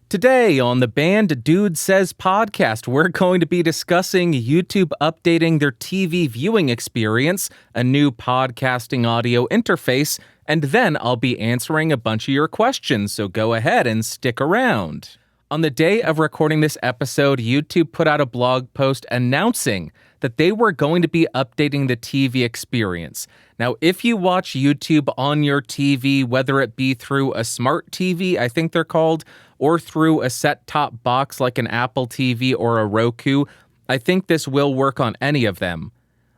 Today on the Band Dude Says podcast, we're going to be discussing YouTube updating their TV viewing experience, a new podcasting audio interface, and then I'll be answering a bunch of your questions, so go ahead and stick around. On the day of recording this episode, YouTube put out a blog post announcing that they were going to be updating the TV experience. Now, if you watch YouTube on your TV, whether it be through a smart TV, I think they're called, or through a set-top box like an Apple TV or a Roku, I think this will work on any of them.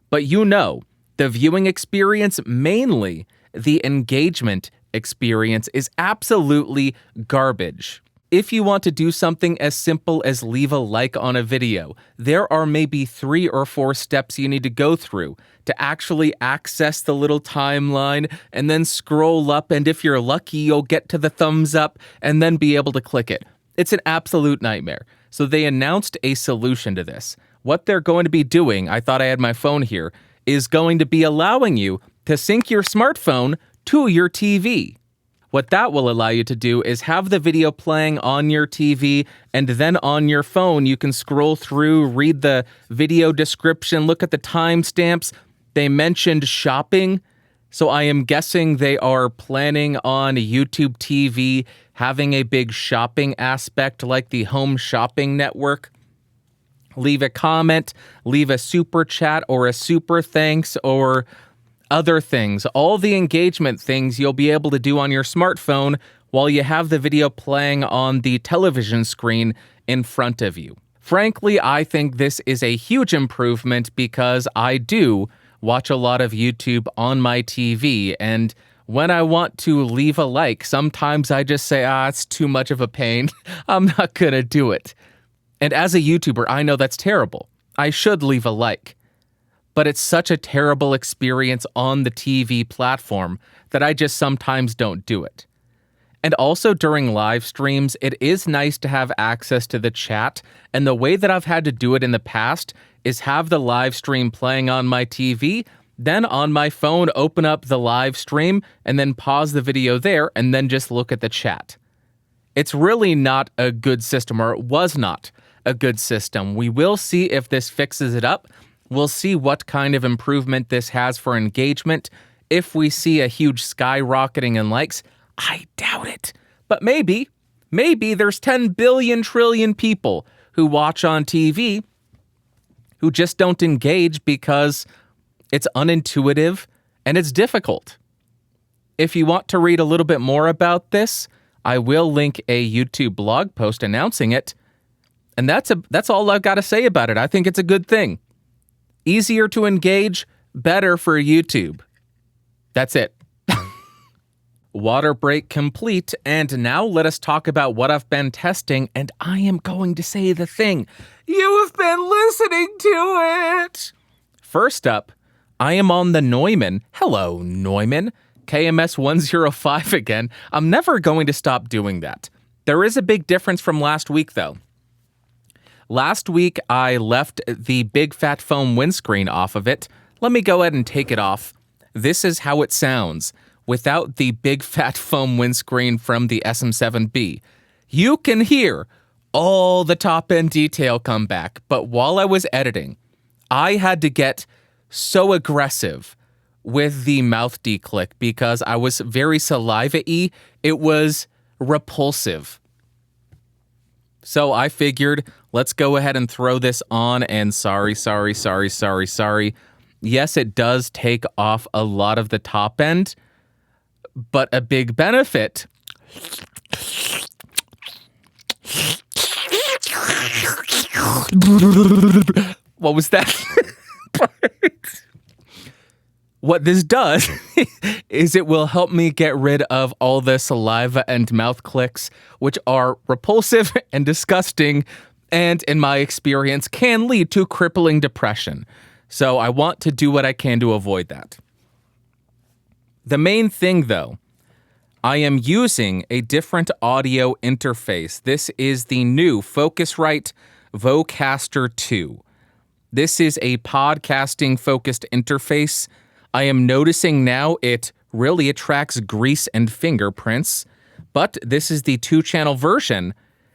But you know, the viewing experience, mainly the engagement experience, is absolutely garbage. If you want to do something as simple as leave a like on a video, there are maybe 3 or 4 steps you need to go through to actually access the little timeline and then scroll up, and if you're lucky, you'll get to the thumbs up and then be able to click it. It's an absolute nightmare. So they announced a solution to this. What they're going to be doing, I thought I had my phone here, is going to be allowing you to sync your smartphone to your TV. What that will allow you to do is have the video playing on your TV, and then on your phone you can scroll through, read the video description, look at the timestamps. They mentioned shopping, so I am guessing they are planning on YouTube TV having a big shopping aspect like the Home Shopping Network. Leave a comment, leave a super chat or a super thanks or other things, all the engagement things you'll be able to do on your smartphone while you have the video playing on the television screen in front of you. Frankly, I think this is a huge improvement because I do watch a lot of YouTube on my TV, and when I want to leave a like, sometimes I just say, it's too much of a pain. I'm not gonna do it. And as a YouTuber, I know that's terrible. I should leave a like. But it's such a terrible experience on the TV platform that I just sometimes don't do it. And also during live streams, it is nice to have access to the chat, and the way that I've had to do it in the past is have the live stream playing on my TV, then on my phone open up the live stream, and then pause the video there, and then just look at the chat. It's really not a good system, or it was not a good system. We will see if this fixes it up. We'll see what kind of improvement this has for engagement. If we see a huge skyrocketing in likes, I doubt it. But maybe there's 10 billion trillion people who watch on TV who just don't engage because it's unintuitive and it's difficult. If you want to read a little bit more about this, I will link a YouTube blog post announcing it. And that's all I've got to say about it. I think it's a good thing. Easier to engage, better for YouTube. That's it. Water break complete, and now let us talk about what I've been testing, and I am going to say the thing. You have been listening to it! First up, I am on the Neumann. Hello, Neumann. KMS105 again. I'm never going to stop doing that. There is a big difference from last week, though. Last week, I left the big fat foam windscreen off of it. Let me go ahead and take it off. This is how it sounds without the big fat foam windscreen from the SM7B. You can hear all the top-end detail come back, but while I was editing, I had to get so aggressive with the mouth declick because I was very saliva-y. It was repulsive. So I figured, let's go ahead and throw this on, and sorry. Yes, it does take off a lot of the top end, but a big benefit. What was that? What this does is it will help me get rid of all the saliva and mouth clicks, which are repulsive and disgusting, and in my experience can lead to crippling depression. So I want to do what I can to avoid that. The main thing, though, I am using a different audio interface. This is the new Focusrite Vocaster Two. This is a podcasting-focused interface. I am noticing now it really attracts grease and fingerprints, but this is the 2-channel version,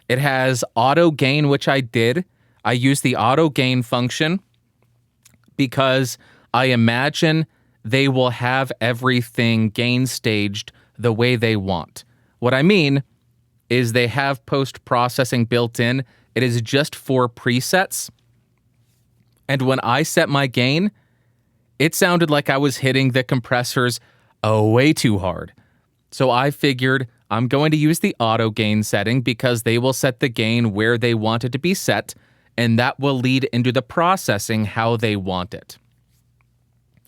It has auto gain, which I did. I use the auto gain function because I imagine they will have everything gain staged the way they want. What I mean is they have post-processing built in. It is just 4 presets. And when I set my gain, it sounded like I was hitting the compressors way too hard. So I figured I'm going to use the auto gain setting because they will set the gain where they want it to be set, and that will lead into the processing how they want it.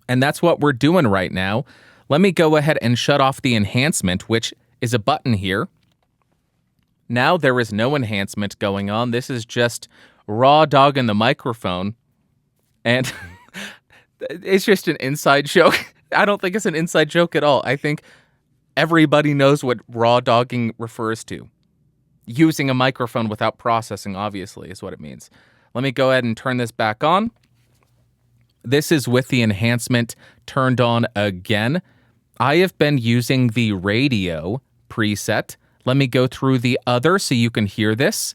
And that's what we're doing right now. Let me go ahead and shut off the enhancement, which is a button here. Now there is no enhancement going on. This is just raw dogging the microphone. And it's just an inside joke. I don't think it's an inside joke at all. I think everybody knows what raw dogging refers to. Using a microphone without processing, obviously, is what it means. Let me go ahead and turn this back on. This is with the enhancement turned on again. I have been using the radio preset. Let me go through the other so you can hear this.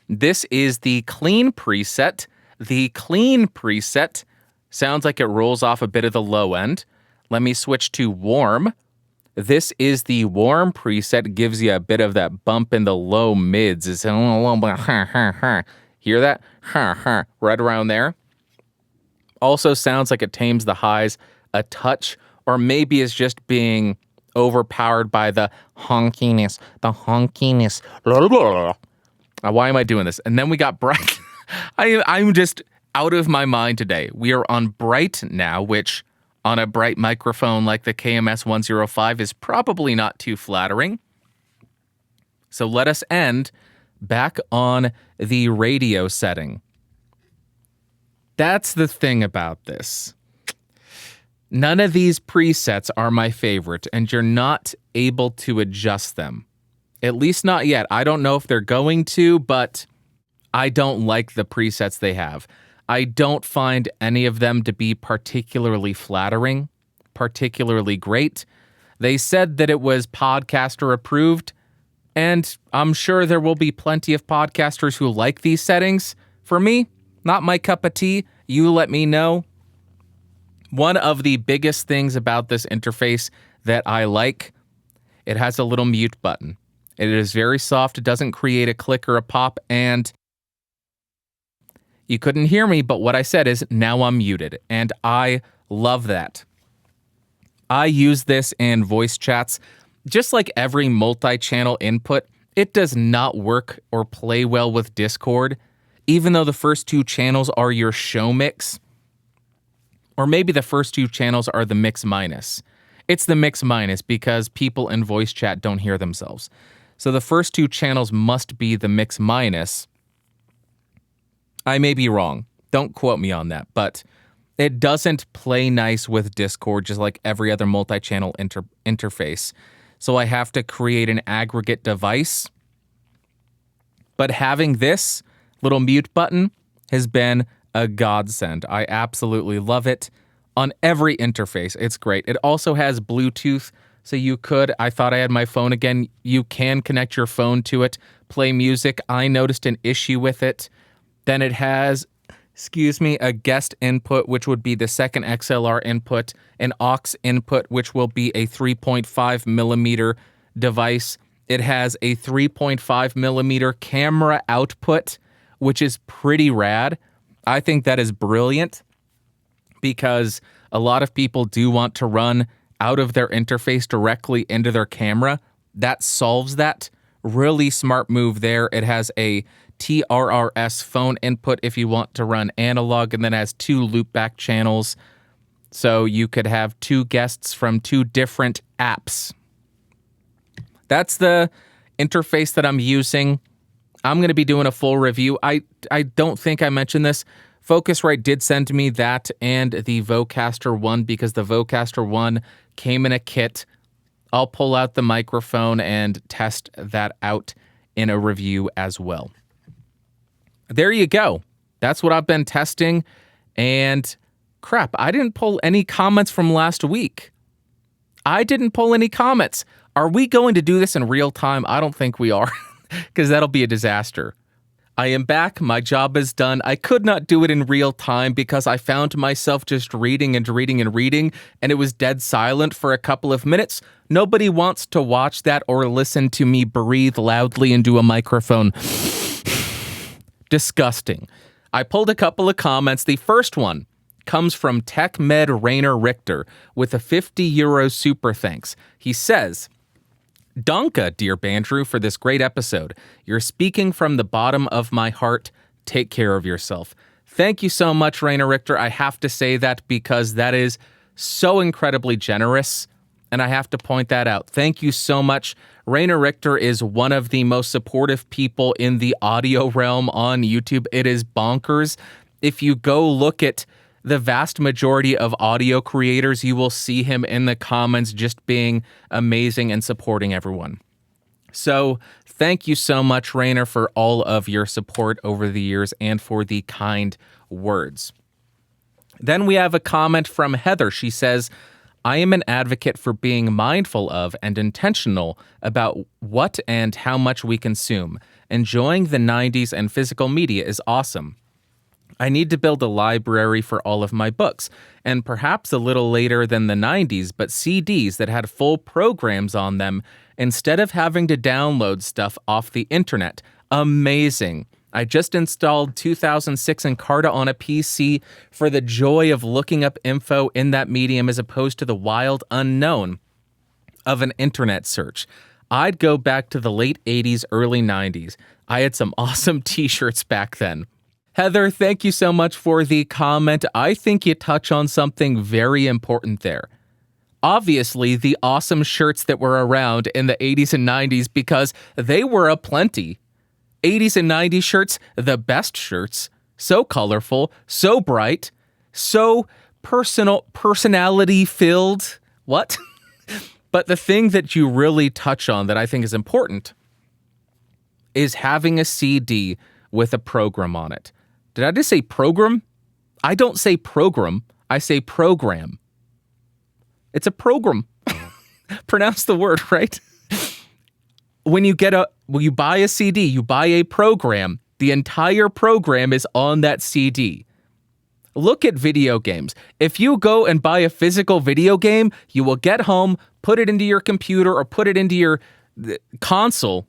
This is the clean preset. The clean preset sounds like it rolls off a bit of the low end. Let me switch to warm. This is the warm preset. Gives you a bit of that bump in the low mids. It's a little bit, hear that? Right around there. Also sounds like it tames the highs a touch, or maybe it's just being overpowered by the honkiness. Why am I doing this? And then we got bright. I'm just out of my mind today. We are on bright now, which on a bright microphone like the KMS105 is probably not too flattering. So let us end back on the radio setting. That's the thing about this. None of these presets are my favorite, and you're not able to adjust them. At least not yet. I don't know if they're going to, but I don't like the presets they have. I don't find any of them to be particularly flattering, particularly great. They said that it was podcaster approved, and I'm sure there will be plenty of podcasters who like these settings. For me, not my cup of tea. You let me know. One of the biggest things about this interface that I like, it has a little mute button. It is very soft. It doesn't create a click or a pop, and you couldn't hear me, but what I said is now I'm muted, and I love that. I use this in voice chats. Just like every multi-channel input, it does not work or play well with Discord, even though the first 2 channels are your show mix. Or maybe the first 2 channels are the mix minus. It's the mix minus because people in voice chat don't hear themselves. So the first 2 channels must be the mix minus. I may be wrong. Don't quote me on that. But it doesn't play nice with Discord, just like every other multi-channel interface. So I have to create an aggregate device. But having this little mute button has been a godsend. I absolutely love it on every interface. It's great. It also has Bluetooth, so you could, I thought I had my phone again, you can connect your phone to it, play music. I noticed an issue with it. Then it has, a guest input, which would be the second XLR input, an aux input, which will be a 3.5 millimeter device. It has a 3.5 millimeter camera output, which is pretty rad. I think that is brilliant because a lot of people do want to run out of their interface directly into their camera. That solves that. Really smart move there. It has a TRRS phone input if you want to run analog, and then has 2 loopback channels. So you could have 2 guests from 2 different apps. That's the interface that I'm using. I'm going to be doing a full review. I don't think I mentioned this. Focusrite did send me that and the Vocaster One because the Vocaster One came in a kit. I'll pull out the microphone and test that out in a review as well. There you go. That's what I've been testing. And crap, I didn't pull any comments from last week. I didn't pull any comments. Are we going to do this in real time? I don't think we are. because that'll be a disaster. I am back. My job is done. I could not do it in real time because I found myself just reading and reading and reading, and it was dead silent for a couple of minutes. Nobody wants to watch that or listen to me breathe loudly into a microphone. Disgusting. I pulled a couple of comments. The first one comes from TechMed Rainer Richter with a €50 super thanks. He says, Danke, dear Bandrew, for this great episode. You're speaking from the bottom of my heart. Take care of yourself. Thank you so much, Rainer Richter. I have to say that because that is so incredibly generous, and I have to point that out. Thank you so much. Rainer Richter is one of the most supportive people in the audio realm on YouTube. It is bonkers. If you go look at the vast majority of audio creators, you will see him in the comments just being amazing and supporting everyone. So thank you so much, Rainer, for all of your support over the years and for the kind words. Then we have a comment from Heather. She says, I am an advocate for being mindful of and intentional about what and how much we consume. Enjoying the 90s and physical media is awesome. I need to build a library for all of my books, and perhaps a little later than the 90s, but CDs that had full programs on them instead of having to download stuff off the internet. Amazing. I just installed 2006 Encarta on a PC for the joy of looking up info in that medium as opposed to the wild unknown of an internet search. I'd go back to the late 80s, early 90s. I had some awesome t-shirts back then. Heather, thank you so much for the comment. I think you touch on something very important there. Obviously, the awesome shirts that were around in the 80s and 90s, because they were aplenty. 80s and 90s shirts, the best shirts. So colorful, so bright, so personality-filled. What? But the thing that you really touch on that I think is important is having a CD with a program on it. Did I just say program? I don't say program. I say program. It's a program. Pronounce the word, right? When you buy a CD, you buy a program. The entire program is on that CD. Look at video games. If you go and buy a physical video game, you will get home, put it into your computer or put it into your console.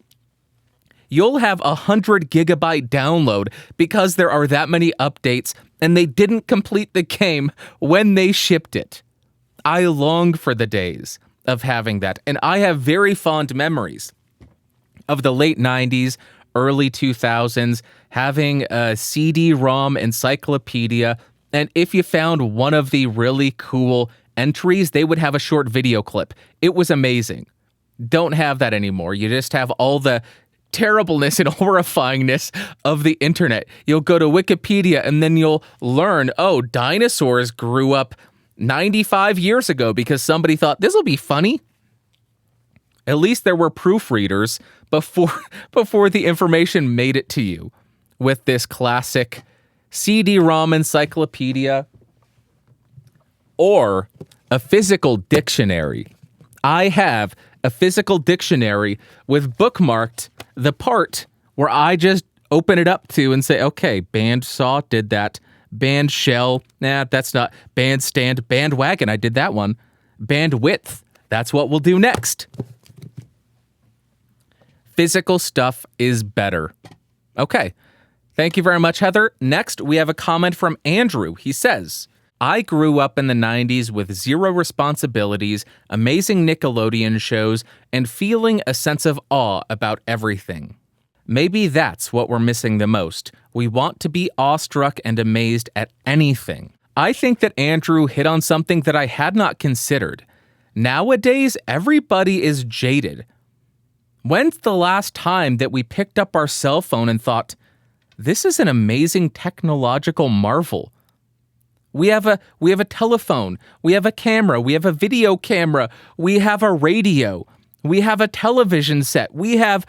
You'll have 100 gigabyte download because there are that many updates and they didn't complete the game when they shipped it. I long for the days of having that, and I have very fond memories of the late 90s, early 2000s, having a CD-ROM encyclopedia, and if you found one of the really cool entries, they would have a short video clip. It was amazing. Don't have that anymore. You just have all the terribleness and horrifyingness of the internet. You'll go to Wikipedia and then you'll learn, oh, dinosaurs grew up 95 years ago because somebody thought this will be funny. At least there were proofreaders before the information made it to you with this classic CD-ROM encyclopedia or a physical dictionary. I have a physical dictionary with bookmarked the part where I just open it up to and say, okay, bandsaw did that. Band shell, that's not. Bandstand, bandwagon, I did that one. Bandwidth, that's what we'll do next. Physical stuff is better. Okay, thank you very much, Heather. Next, we have a comment from Andrew. He says, I grew up in the 90s with zero responsibilities, amazing Nickelodeon shows, and feeling a sense of awe about everything. Maybe that's what we're missing the most. We want to be awestruck and amazed at anything. I think that Andrew hit on something that I had not considered. Nowadays, everybody is jaded. When's the last time that we picked up our cell phone and thought, this is an amazing technological marvel? We have a telephone, we have a camera, we have a video camera, we have a radio, we have a television set, we have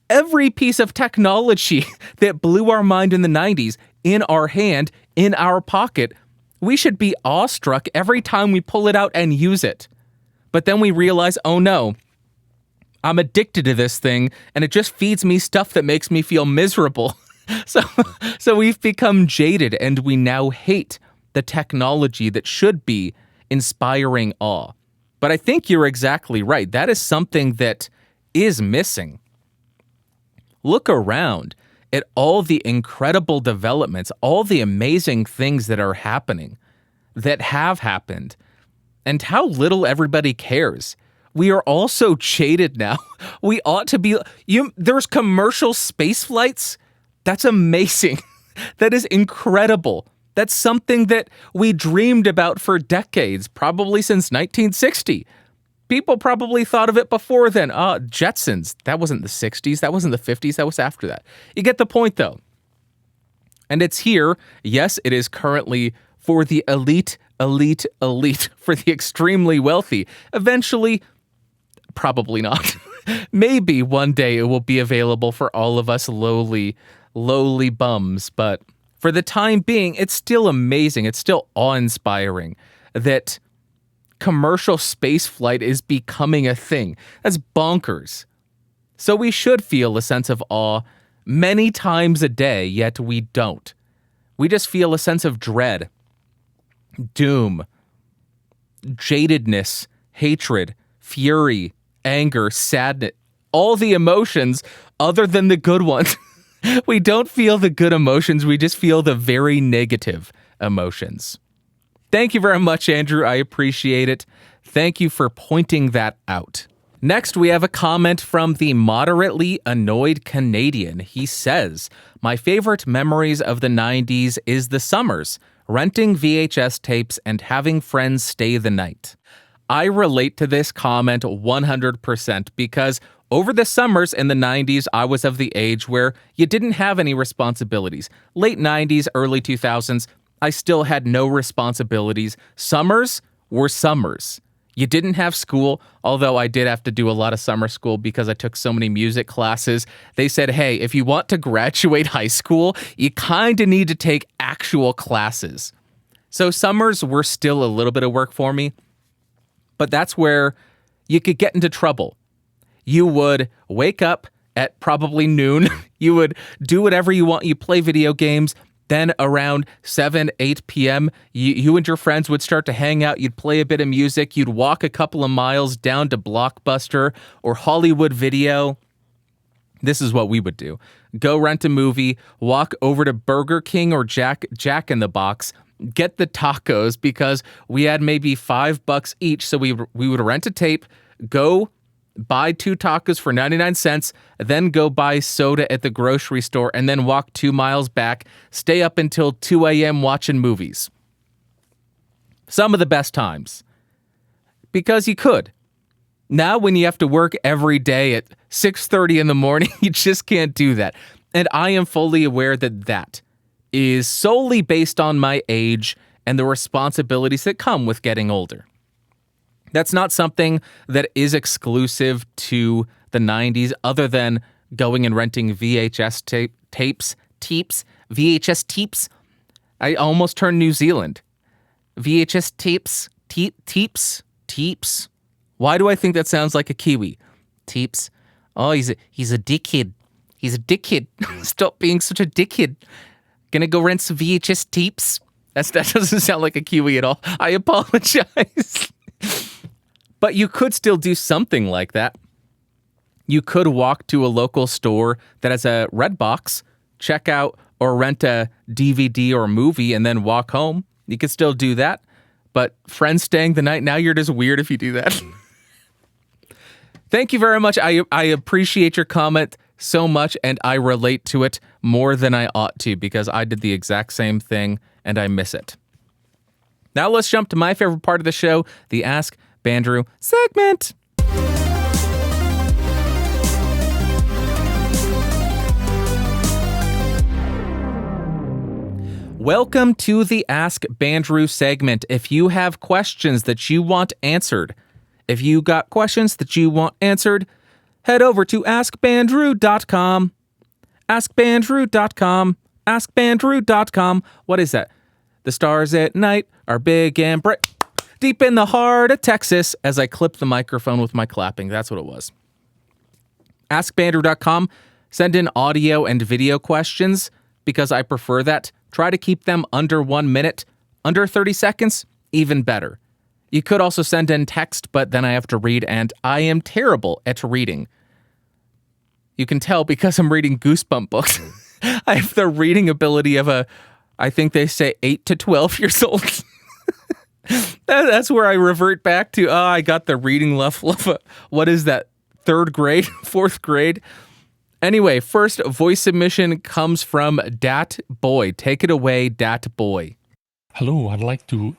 every piece of technology that blew our mind in the 90s in our hand, in our pocket. We should be awestruck every time we pull it out and use it. But then we realize, oh no, I'm addicted to this thing, and it just feeds me stuff that makes me feel miserable. So we've become jaded, and we now hate the technology that should be inspiring awe. But I think you're exactly right. That is something that is missing. Look around at all the incredible developments, all the amazing things that are happening, that have happened, and how little everybody cares. We are all so jaded now. We ought to be... There's commercial space flights? That's amazing. That is incredible. That's something that we dreamed about for decades, probably since 1960. People probably thought of it before then. Jetsons. That wasn't the 60s. That wasn't the 50s. That was after that. You get the point, though. And it's here. Yes, it is currently for the elite, for the extremely wealthy. Eventually, probably not. Maybe one day it will be available for all of us lowly bums. But for the time being, it's still amazing. It's still awe-inspiring that commercial space flight is becoming a thing. That's bonkers. So we should feel a sense of awe many times a day, yet we don't. We just feel a sense of dread, doom, jadedness, hatred, fury, anger, sadness, all the emotions other than the good ones. We don't feel the good emotions. We just feel the very negative emotions. Thank you very much, Andrew. I appreciate it. Thank you for pointing that out. Next, we have a comment from the moderately annoyed Canadian. He says, "My favorite memories of the 90s is the summers, renting VHS tapes and having friends stay the night." I relate to this comment 100% because over the summers in the 90s, I was of the age where you didn't have any responsibilities. Late 90s, early 2000s, I still had no responsibilities. Summers were summers. You didn't have school, although I did have to do a lot of summer school because I took so many music classes. They said, hey, if you want to graduate high school, you kind of need to take actual classes. So summers were still a little bit of work for me, but that's where you could get into trouble. You would wake up at probably noon. You would do whatever you want. You play video games. Then around 7, 8 p.m., you and your friends would start to hang out. You'd play a bit of music. You'd walk a couple of miles down to Blockbuster or Hollywood Video. This is what we would do. Go rent a movie, walk over to Burger King or Jack in the Box, get the tacos because we had maybe $5 each. So we would rent a tape, go buy 2 tacos for 99 cents, then go buy soda at the grocery store, and then walk 2 miles back, stay up until 2 a.m. watching movies. Some of the best times. Because you could. Now when you have to work every day at 6:30 in the morning, you just can't do that. And I am fully aware that that is solely based on my age and the responsibilities that come with getting older. That's not something that is exclusive to the 90s other than going and renting VHS tapes. VHS tapes. I almost turned New Zealand. VHS tapes. Teeps. Why do I think that sounds like a Kiwi? Teeps. Oh, he's a dickhead. He's a dickhead. Stop being such a dickhead. Gonna go rent some VHS tapes? That doesn't sound like a Kiwi at all. I apologize. But you could still do something like that. You could walk to a local store that has a Redbox, check out or rent a DVD or a movie, and then walk home. You could still do that. But friends staying the night, now you're just weird if you do that. Thank you very much. I appreciate your comment so much, and I relate to it more than I ought to because I did the exact same thing, and I miss it. Now let's jump to my favorite part of the show, the Ask Bandrew segment. Welcome to the Ask Bandrew segment. If you have questions that you want answered, head over to askbandrew.com. Askbandrew.com. What is that? The stars at night are big and bright. Deep in the heart of Texas, as I clipped the microphone with my clapping. That's what it was. AskBandrew.com. Send in audio and video questions because I prefer that. Try to keep them under 1 minute, under 30 seconds, even better. You could also send in text, but then I have to read, and I am terrible at reading. You can tell because I'm reading Goosebump books. I have the reading ability of I think they say 8 to 12 years old. That's where I revert back to, I got the reading level of, what is that, 3rd grade, 4th grade? Anyway, first voice submission comes from Dat Boy. Take it away, Dat Boy. Hello, I'd like to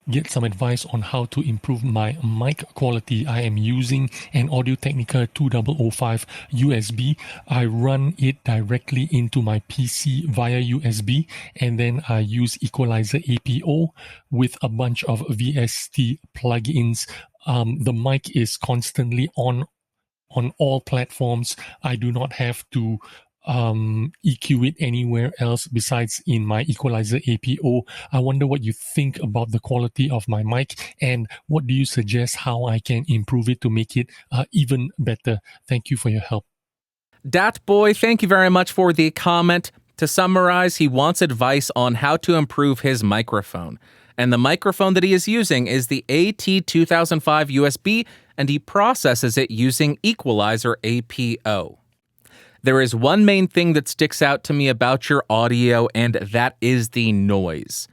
get some advice on how to improve my mic quality. I am using an Audio-Technica 2005 USB. I run it directly into my PC via USB, and then I use Equalizer APO with a bunch of VST plugins. The mic is constantly on all platforms. I do not have to EQ it anywhere else besides in my Equalizer APO. I wonder what you think about the quality of my mic, and what do you suggest how I can improve it to make it even better? Thank you for your help. Dat Boy, thank you very much for the comment. To summarize, he wants advice on how to improve his microphone. And the microphone that he is using is the AT2005 USB, and he processes it using Equalizer APO. There is one main thing that sticks out to me about your audio, and that is the noise.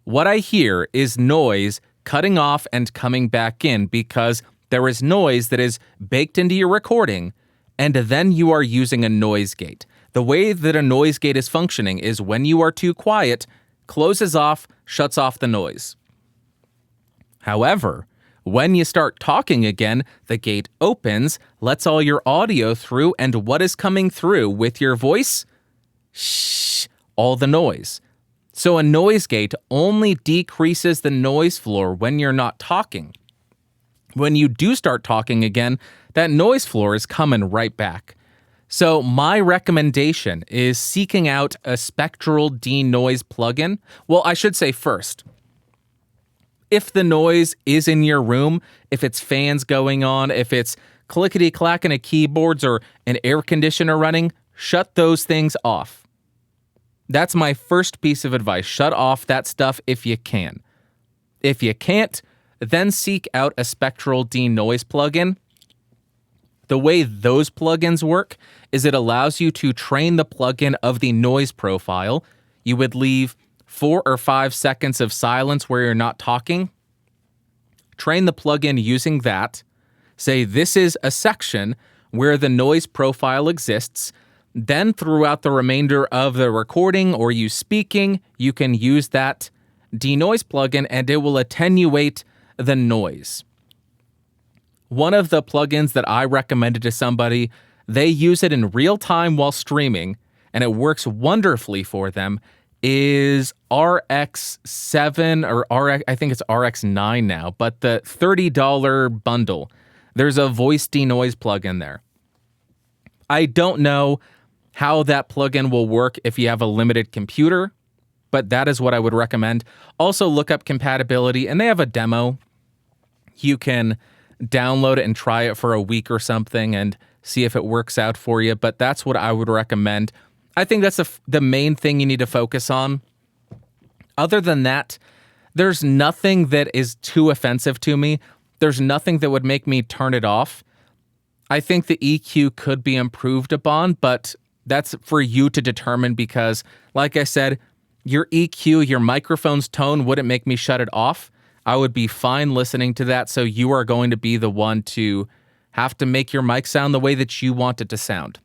What I hear is noise cutting off and coming back in because there is noise that is baked into your recording, and then you are using a noise gate. The way that a noise gate is functioning is when you are too quiet, closes off, shuts off the noise. However, when you start talking again, the gate opens, lets all your audio through, and what is coming through with your voice? Shh, all the noise. So a noise gate only decreases the noise floor when you're not talking. When you do start talking again, that noise floor is coming right back. So my recommendation is seeking out a Spectral Denoise plugin. Well, I should say first, if the noise is in your room, if it's fans going on, if it's clickety-clacking of keyboards or an air conditioner running, shut those things off. That's my first piece of advice. Shut off that stuff if you can. If you can't, then seek out a Spectral Denoise plugin. The way those plugins work is it allows you to train the plugin of the noise profile. You would leave 4 or 5 seconds of silence where you're not talking. Train the plugin using that. Say this is a section where the noise profile exists. Then throughout the remainder of the recording or you speaking, you can use that denoise plugin and it will attenuate the noise. One of the plugins that I recommended to somebody, they use it in real time while streaming, and it works wonderfully for them, is RX7 or RX, I think it's RX9 now, but the $30 bundle. There's a voice denoise plugin there. I don't know how that plugin will work if you have a limited computer, but that is what I would recommend. Also look up compatibility, and they have a demo. You can download it and try it for a week or something and see if it works out for you, but that's what I would recommend. I think that's the main thing you need to focus on. Other than that, there's nothing that is too offensive to me. There's nothing that would make me turn it off. I think the EQ could be improved upon, but that's for you to determine because, like I said, your EQ, your microphone's tone wouldn't make me shut it off. I would be fine listening to that, so you are going to be the one to have to make your mic sound the way that you want it to sound.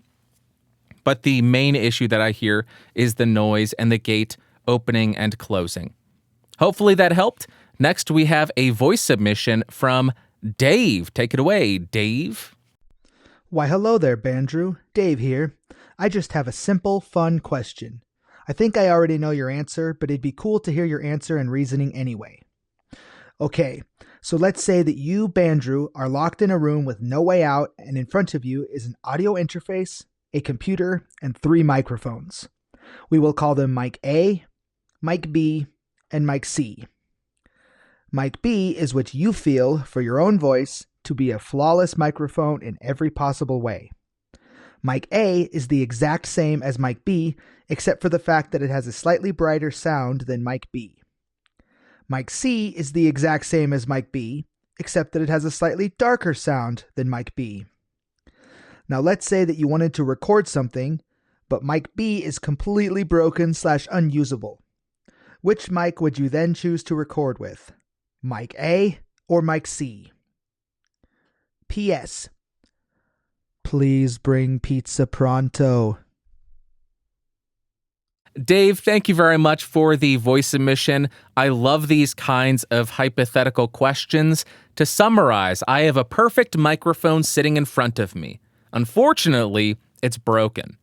But the main issue that I hear is the noise and the gate opening and closing. Hopefully that helped. Next, we have a voice submission from Dave. Take it away, Dave. Why, hello there, Bandrew. Dave here. I just have a simple, fun question. I think I already know your answer, but it'd be cool to hear your answer and reasoning anyway. Okay, so let's say that you, Bandrew, are locked in a room with no way out, and in front of you is an audio interface, a computer, and 3 microphones. We will call them Mic A, Mic B, and Mic C. Mic B is what you feel, for your own voice, to be a flawless microphone in every possible way. Mic A is the exact same as mic B, except for the fact that it has a slightly brighter sound than mic B. Mic C is the exact same as mic B, except that it has a slightly darker sound than mic B. Now let's say that you wanted to record something, but mic B is completely broken / unusable. Which mic would you then choose to record with? Mic A or mic C? P.S. Please bring pizza pronto. Dave, thank you very much for the voice submission. I love these kinds of hypothetical questions. To summarize, I have a perfect microphone sitting in front of me. Unfortunately, it's broken.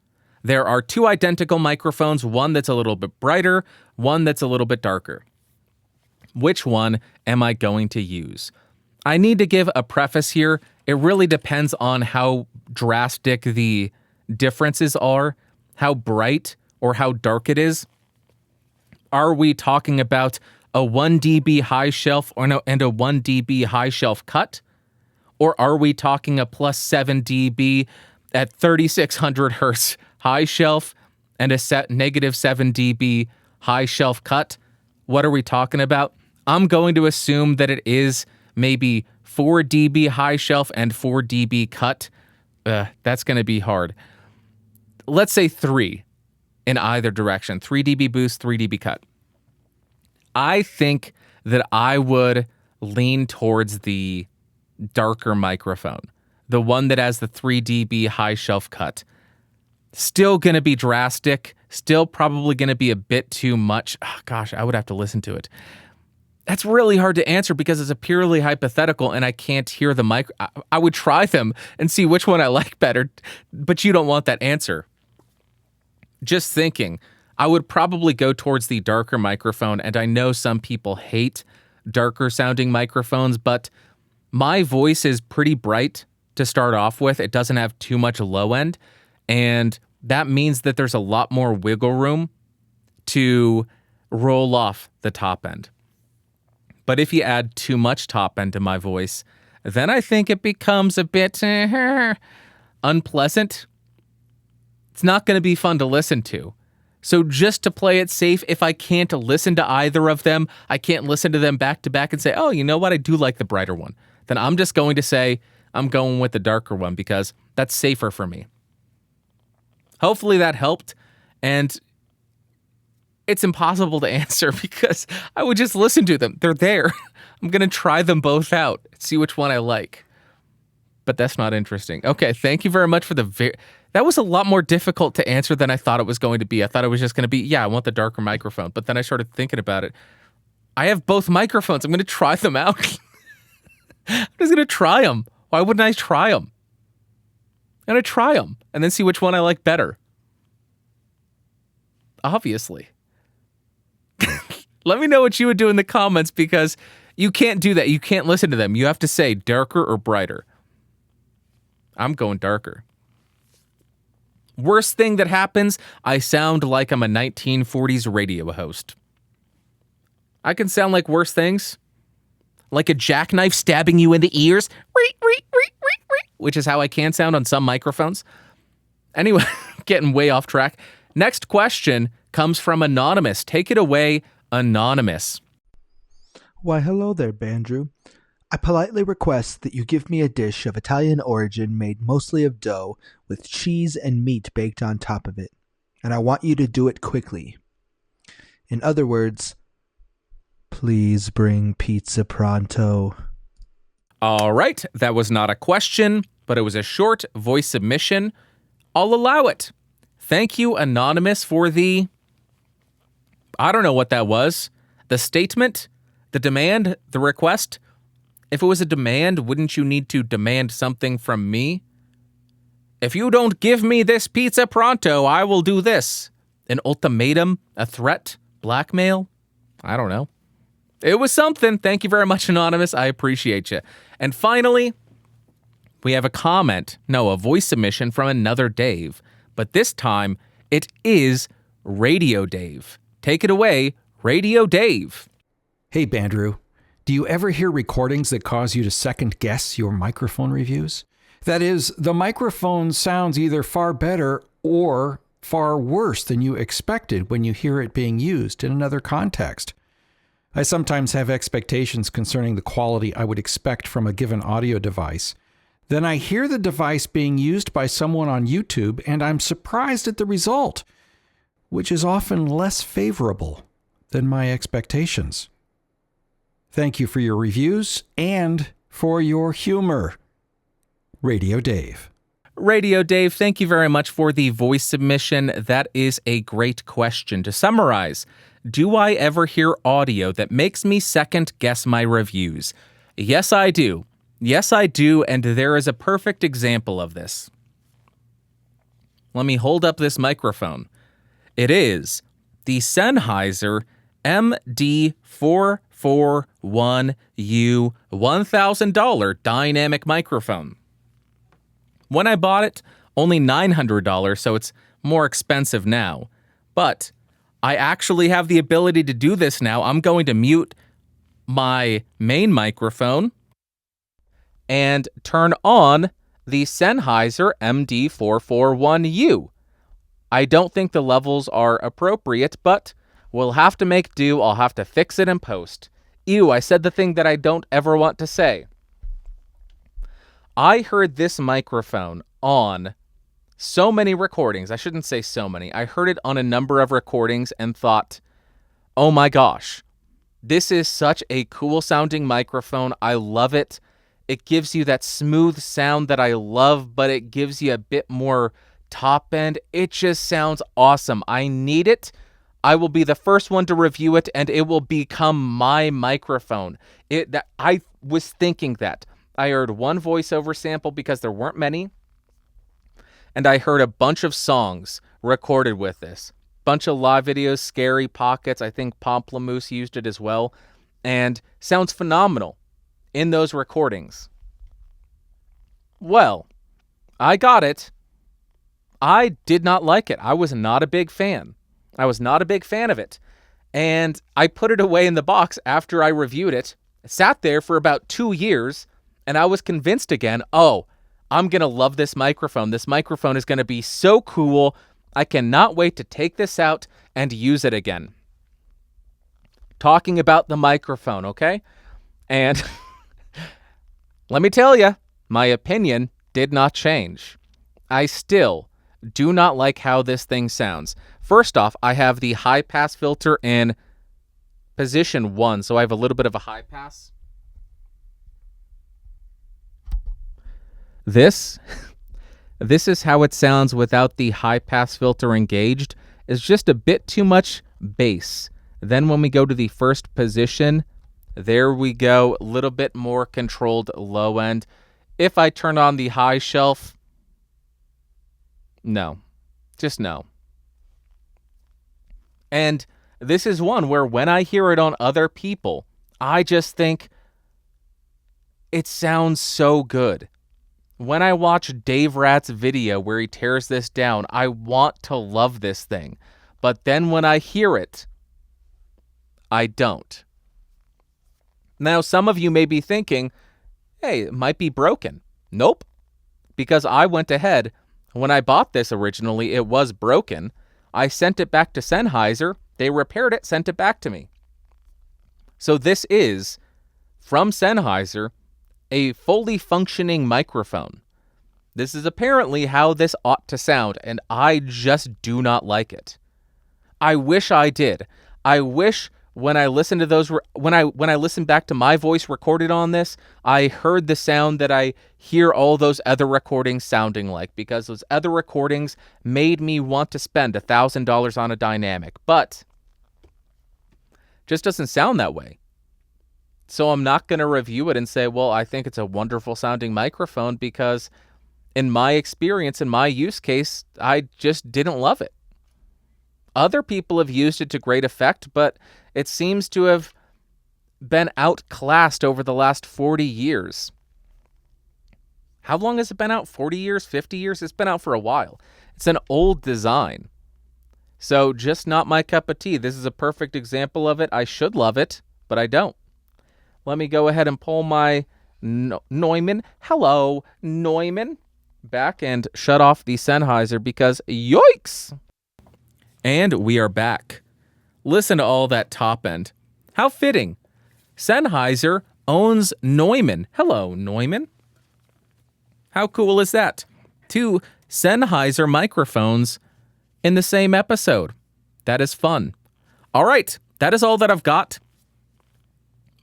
There are two identical microphones, one that's a little bit brighter, one that's a little bit darker. Which one am I going to use? I need to give a preface here. It really depends on how drastic the differences are, how bright or how dark it is. Are we talking about a 1 dB high shelf and a 1 dB high shelf cut? Or are we talking a plus 7 dB at 3600 hertz high shelf and a negative 7 dB high shelf cut? What are we talking about? I'm going to assume that it is maybe 4 dB high shelf and 4 dB cut. That's going to be hard. Let's say 3 in either direction. 3 dB boost, 3 dB cut. I think that I would lean towards the darker microphone, the one that has the 3 dB high shelf cut. Still going to be drastic, still probably going to be a bit too much. Oh, gosh, I would have to listen to it. That's really hard to answer because it's a purely hypothetical and I can't hear the mic. I would try them and see which one I like better, but you don't want that answer. Just thinking, I would probably go towards the darker microphone, and I know some people hate darker sounding microphones, but my voice is pretty bright to start off with. It doesn't have too much low end, and that means that there's a lot more wiggle room to roll off the top end. But if you add too much top end to my voice, then I think it becomes a bit unpleasant. It's not going to be fun to listen to. So just to play it safe, if I can't listen to either of them, I can't listen to them back to back and say, oh, you know what? I do like the brighter one. Then I'm just going to say I'm going with the darker one because that's safer for me. Hopefully that helped. And it's impossible to answer because I would just listen to them. They're there. I'm going to try them both out, see which one I like. But that's not interesting. Okay, thank you very much for that was a lot more difficult to answer than I thought it was going to be. I thought it was just going to be, yeah, I want the darker microphone. But then I started thinking about it. I have both microphones. I'm going to try them out. I'm just going to try them. Why wouldn't I try them? I'm going to try them and then see which one I like better. Obviously. Let me know what you would do in the comments because you can't do that. You can't listen to them. You have to say darker or brighter. I'm going darker. Worst thing that happens, I sound like I'm a 1940s radio host. I can sound like worse things. Like a jackknife stabbing you in the ears. Which is how I can sound on some microphones. Anyway, getting way off track. Next question comes from Anonymous. Take it away, Anonymous. Why, hello there, Bandrew. I politely request that you give me a dish of Italian origin made mostly of dough with cheese and meat baked on top of it, and I want you to do it quickly. In other words, please bring pizza pronto. All right, that was not a question, but it was a short voice submission. I'll allow it. Thank you, Anonymous, for the... I don't know what that was. The statement, the demand, the request. If it was a demand, wouldn't you need to demand something from me? If you don't give me this pizza pronto, I will do this. An ultimatum, a threat, blackmail? I don't know. It was something. Thank you very much, Anonymous. I appreciate you. And finally, we have a voice submission from another Dave. But this time, it is Radio Dave. Take it away, Radio Dave. Hey, Bandrew. Do you ever hear recordings that cause you to second-guess your microphone reviews? That is, the microphone sounds either far better or far worse than you expected when you hear it being used in another context. I sometimes have expectations concerning the quality I would expect from a given audio device. Then I hear the device being used by someone on YouTube, and I'm surprised at the result, which is often less favorable than my expectations. Thank you for your reviews and for your humor. Radio Dave. Radio Dave, thank you very much for the voice submission. That is a great question. To summarize, do I ever hear audio that makes me second guess my reviews? Yes, I do. Yes, I do, and there is a perfect example of this. Let me hold up this microphone. It is the Sennheiser MD441U $1,000 dynamic microphone. When I bought it, only $900, so it's more expensive now. But I actually have the ability to do this now. I'm going to mute my main microphone and turn on the Sennheiser MD441U. I don't think the levels are appropriate, but we'll have to make do. I'll have to fix it in post. Ew, I said the thing that I don't ever want to say. I heard this microphone on so many recordings. I shouldn't say so many. I heard it on a number of recordings and thought, oh my gosh, this is such a cool sounding microphone. I love it. It gives you that smooth sound that I love, but it gives you a bit more top end. It just sounds awesome. I need it. I will be the first one to review it, and it will become my microphone. I was thinking that. I heard one voiceover sample because there weren't many, and I heard a bunch of songs recorded with this. Bunch of live videos, Scary Pockets, I think Pomplamoose used it as well, and sounds phenomenal in those recordings. Well, I got it. I did not like it. I was not a big fan. I was not a big fan of it. And I put it away in the box after I reviewed it. It sat there for about 2 years, and I was convinced again, oh, I'm going to love this microphone. This microphone is going to be so cool. I cannot wait to take this out and use it again. Talking about the microphone, okay? And let me tell you, my opinion did not change. I still do not like how this thing sounds. First off, I have the high pass filter in position 1, so I have a little bit of a high pass. This is how it sounds without the high pass filter engaged. It's just a bit too much bass. Then when we go to the first position, there we go, a little bit more controlled low end. If I turn on the high shelf, no, just no. And this is one where when I hear it on other people, I just think it sounds so good. When I watch Dave Rat's video where he tears this down, I want to love this thing. But then when I hear it, I don't. Now, some of you may be thinking, hey, it might be broken. Nope. Because I went ahead, when I bought this originally, it was broken. I sent it back to Sennheiser. They repaired it, sent it back to me. So this is, from Sennheiser, a fully functioning microphone. This is apparently how this ought to sound, and I just do not like it. I wish I did. I wish when I listened to those, when I listened back to my voice recorded on this, I heard the sound that I hear all those other recordings sounding like, because those other recordings made me want to spend $1,000 on a dynamic, but just doesn't sound that way. So I'm not going to review it and say, well, I think it's a wonderful sounding microphone, because in my experience, in my use case, I just didn't love it. Other people have used it to great effect, but it seems to have been outclassed over the last 40 years. How long has it been out? 40 years? 50 years? It's been out for a while. It's an old design. So just not my cup of tea. This is a perfect example of it. I should love it, but I don't. Let me go ahead and pull my Neumann. Hello, Neumann. Back and shut off the Sennheiser because yoicks. And we are back. Listen to all that top end. How fitting. Sennheiser owns Neumann. Hello, Neumann. How cool is that? 2 Sennheiser microphones in the same episode. That is fun. All right, that is all that I've got.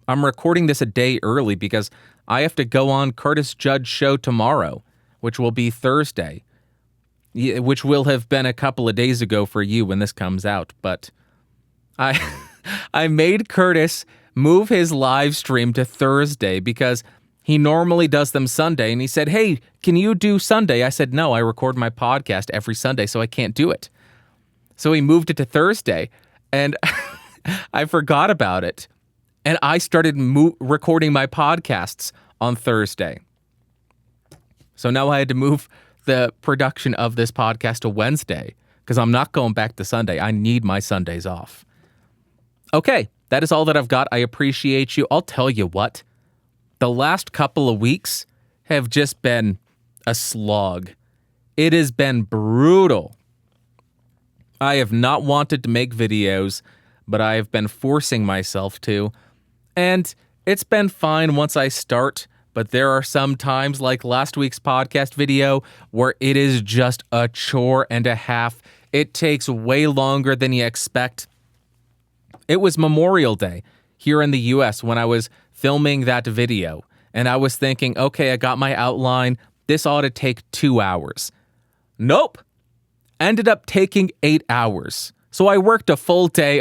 I'm recording this a day early because I have to go on Curtis Judd's show tomorrow, which will be Thursday, which will have been a couple of days ago for you when this comes out. But I made Curtis move his live stream to Thursday because he normally does them Sunday. And he said, hey, can you do Sunday? I said, no, I record my podcast every Sunday, so I can't do it. So he moved it to Thursday, and I forgot about it. And I started recording my podcasts on Thursday. So now I had to move the production of this podcast to Wednesday because I'm not going back to Sunday. I need my Sundays off. Okay, that is all that I've got. I appreciate you. I'll tell you what, the last couple of weeks have just been a slog. It has been brutal. I have not wanted to make videos, but I have been forcing myself to. And it's been fine once I start, but there are some times, like last week's podcast video, where it is just a chore and a half. It takes way longer than you expect. It was Memorial Day here in the US when I was filming that video, and I was thinking, okay, I got my outline. This ought to take 2 hours. Nope. Ended up taking 8 hours. So I worked a full day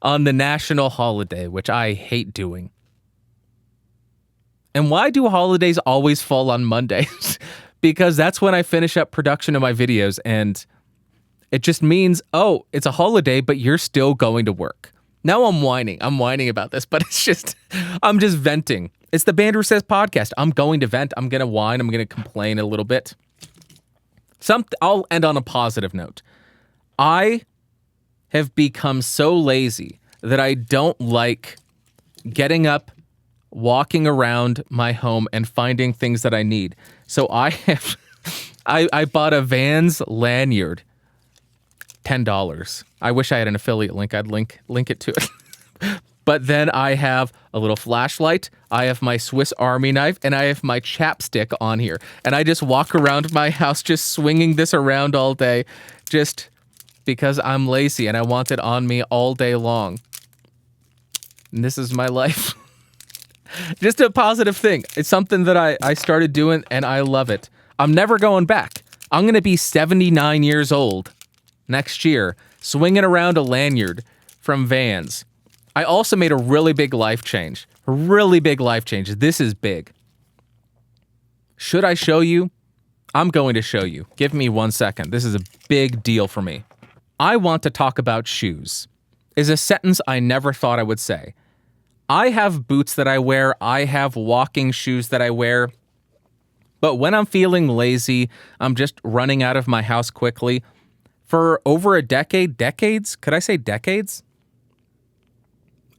on the national holiday, which I hate doing. And why do holidays always fall on Mondays? Because that's when I finish up production of my videos, and it just means, oh, it's a holiday, but you're still going to work. Now I'm whining. I'm whining about this, but it's just, I'm just venting. It's the Bandrew Says podcast. I'm going to vent. I'm going to whine. I'm going to complain a little bit. I'll end on a positive note. I have become so lazy that I don't like getting up, walking around my home and finding things that I need. So I bought a Vans lanyard, $10. I wish I had an affiliate link. I'd link it to it. But then I have a little flashlight, I have my Swiss Army knife, and I have my chapstick on here. And I just walk around my house just swinging this around all day, just because I'm lazy and I want it on me all day long. And this is my life. Just a positive thing. It's something that I started doing and I love it. I'm never going back. I'm going to be 79 years old next year, swinging around a lanyard from Vans. I also made a really big life change. A really big life change. This is big. Should I show you? I'm going to show you. Give me 1 second. This is a big deal for me. I want to talk about shoes. Is a sentence I never thought I would say. I have boots that I wear. I have walking shoes that I wear. But when I'm feeling lazy, I'm just running out of my house quickly. For over a decades? Could I say decades?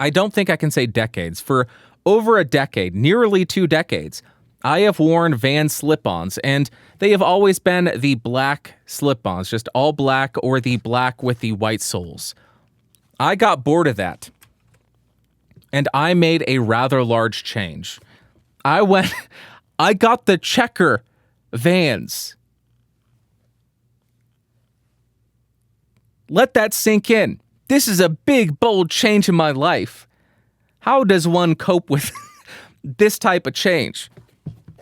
I don't think I can say decades. For over a decade, nearly 2 decades, I have worn Vans slip-ons, and they have always been the black slip-ons, just all black or the black with the white soles. I got bored of that, and I made a rather large change. I got the checker Vans. Let that sink in. This is a big, bold change in my life. How does one cope with this type of change?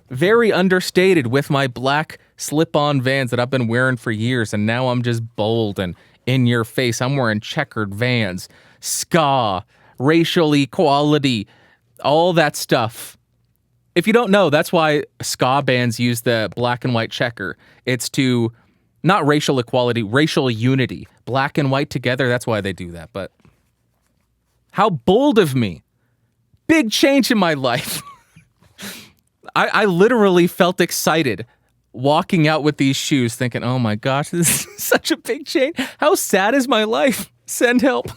Very understated with my black slip-on Vans that I've been wearing for years, and now I'm just bold and in your face. I'm wearing checkered Vans, ska, racial equality, all that stuff. If you don't know, that's why ska bands use the black and white checker. It's to, not racial equality, racial unity. Black and white together, that's why they do that. But how bold of me. Big change in my life. I literally felt excited walking out with these shoes thinking, oh my gosh, this is such a big change. How sad is my life? Send help.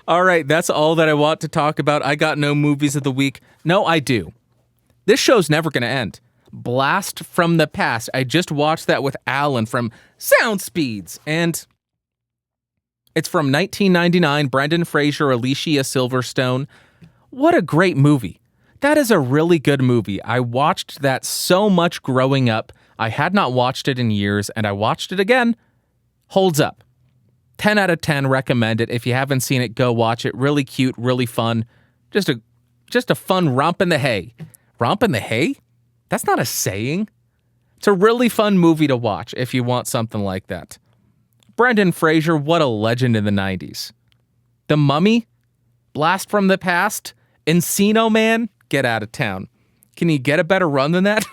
All right, that's all that I want to talk about. I got no movies of the week. No, I do. This show's never going to end. Blast from the Past. I just watched that with Alan from Sound Speeds, and it's from 1999. Brendan Fraser, Alicia Silverstone. What a great movie. That is a really good movie. I watched that so much growing up. I had not watched it in years, and I watched it again. Holds up. 10 out of 10, recommend it. If you haven't seen it, go watch it. Really cute, really fun. Just a fun romp in the hay. Romp in the hay? That's not a saying. It's a really fun movie to watch if you want something like that. Brendan Fraser, what a legend in the 90s. The Mummy, Blast from the Past, Encino Man, get out of town. Can you get a better run than that?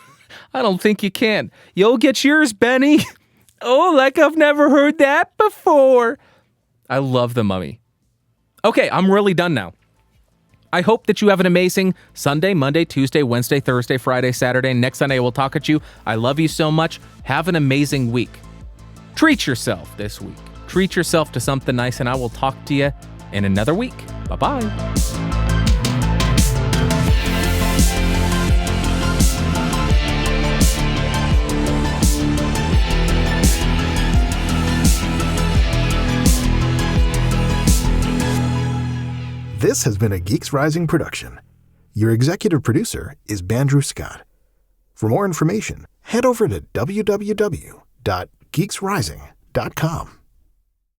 I don't think you can. You'll get yours, Benny. Oh, like I've never heard that before. I love The Mummy. Okay, I'm really done now. I hope that you have an amazing Sunday, Monday, Tuesday, Wednesday, Thursday, Friday, Saturday. Next Sunday, I will talk at you. I love you so much. Have an amazing week. Treat yourself this week. Treat yourself to something nice, and I will talk to you in another week. Bye-bye. This has been a Geeks Rising production. Your executive producer is Bandrew Scott. For more information, head over to www.geeksrising.com.